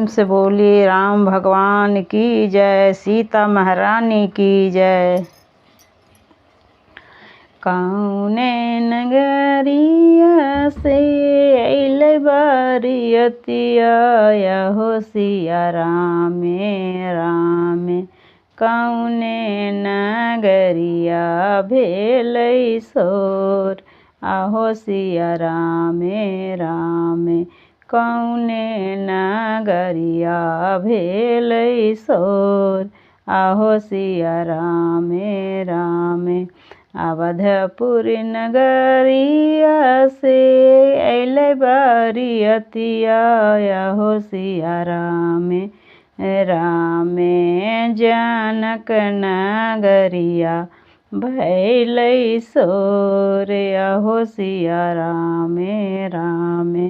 प्रेम से बोलिए राम भगवान की जय, सीता महारानी की जय। कौने नगरिया से अइले बरियतिया हो सिया रामे रामे। कौने नगरिया भेलै सोर आहो सिया रामे रामे। कौने नगरिया भेलै सोर आहो सिया रामे रामे। अवधपुर नगरिया से अइले बरियतिया हो सिया रामे रामे। जनक नगरिया भैलै सोर हो सिया रामे रामे।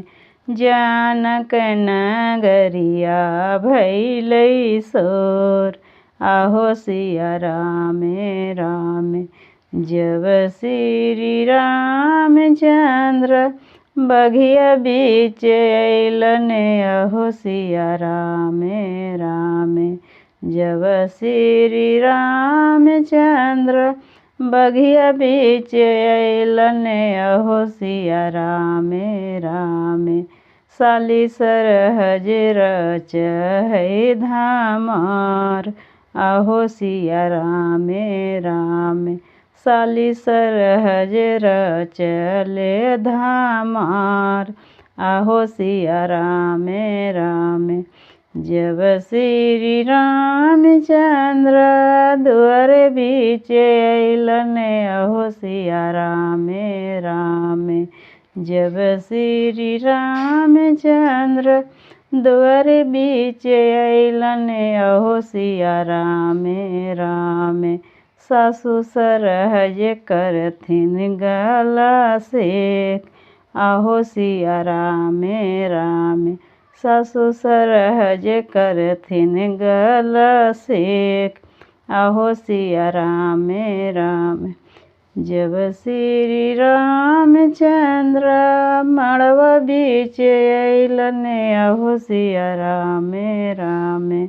जनक नगरिया भैलै सोर आहो सिया रामे रामे। जब श्री रामचंद्र बघिया बीच अइलन अहो सिया रामे रामे। जब श्री रामचंद्र बघिया बीच अइलन अहो सिया रामे रामे। साली सरहज रचै धामार आहो सिया रामे रामे। साली सरहज रचले धामार आहो सिया रामे रामे। जब श्री रामचंद्र दुआर बीच अइलन अहो सिया रामे रामे। जब श्री रामचंद्र दुआर बीच अइलन अहो सिया रामे रामे। सासु सरहज करथिन गला सेक आहो सिया रामे रामे। सासु सरहज करथिन गला सेक आहो सिया रामे रामे। जब श्री रामचंद्र मड़वा बीच अइलन अहो सिया रामे रामे।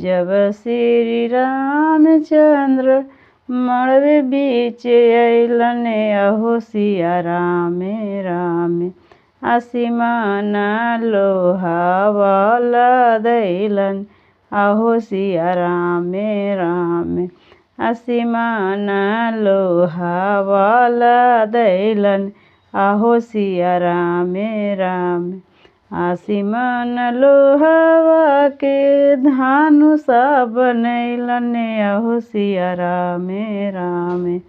जब श्री रामचंद्र मड़वे बीच अइलन अहो सिया रामे रामे। आसमान लोहावाला दैलन आहो सिया रामे रामे। आसमान लोहावाला दैलन आहो सिया रामे रामे। आसमान लोहवा के धानुषा बनैलन अहो सिया रामे रामे।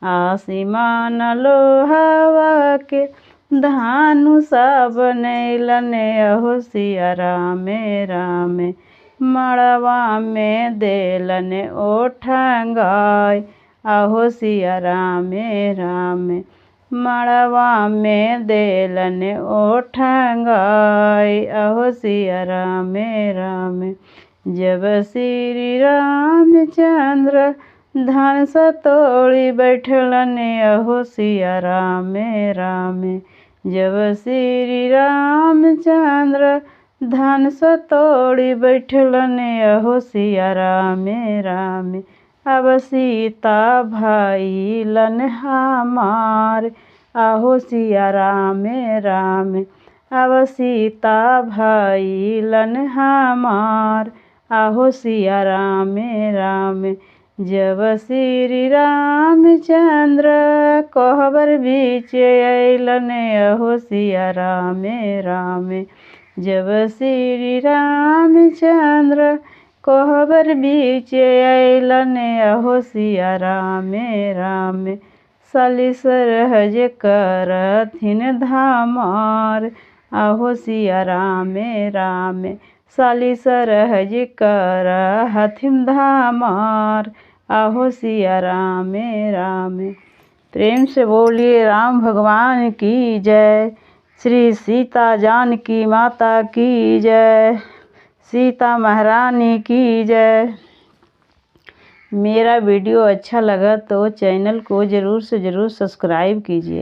आसमान लोहवा के धानुषा बनैलन अहो सिया रामे रामे। मड़वा में देलन ओठंगाय आहो सिया रामे रामे। मड़वा में देलन ओठंगाय अहो सिया रामे रामे। जब श्री रामचंद्र धनुषा तोड़ी बैठलन अहो सिया रामे रामे। जब श्री रामचंद्र धनुषा तोड़ी बैठलन अहो सिया रामे रामे। अब सीता भइलन हमार आहो सिया रामे रामे। अब सीता भइलन हमार आहो सिया रामे रामे। जब श्री रामचंद्र कोहबर बीच अइलन अहो सिया रामे रामे। जब श्री रामचंद्र कोहबर बीच अइलन अहो सिया रामे रामे। साली सरहज करथिन धामार आहो सिया रामे रामे। साली सरहज करथिन धामार आहो सिया रामे रामे। प्रेम से बोलिए राम भगवान की जय। श्री सीता जानकी माता की जय, सीता महारानी की जय। मेरा वीडियो अच्छा लगा तो चैनल को ज़रूर से ज़रूर सब्सक्राइब कीजिए।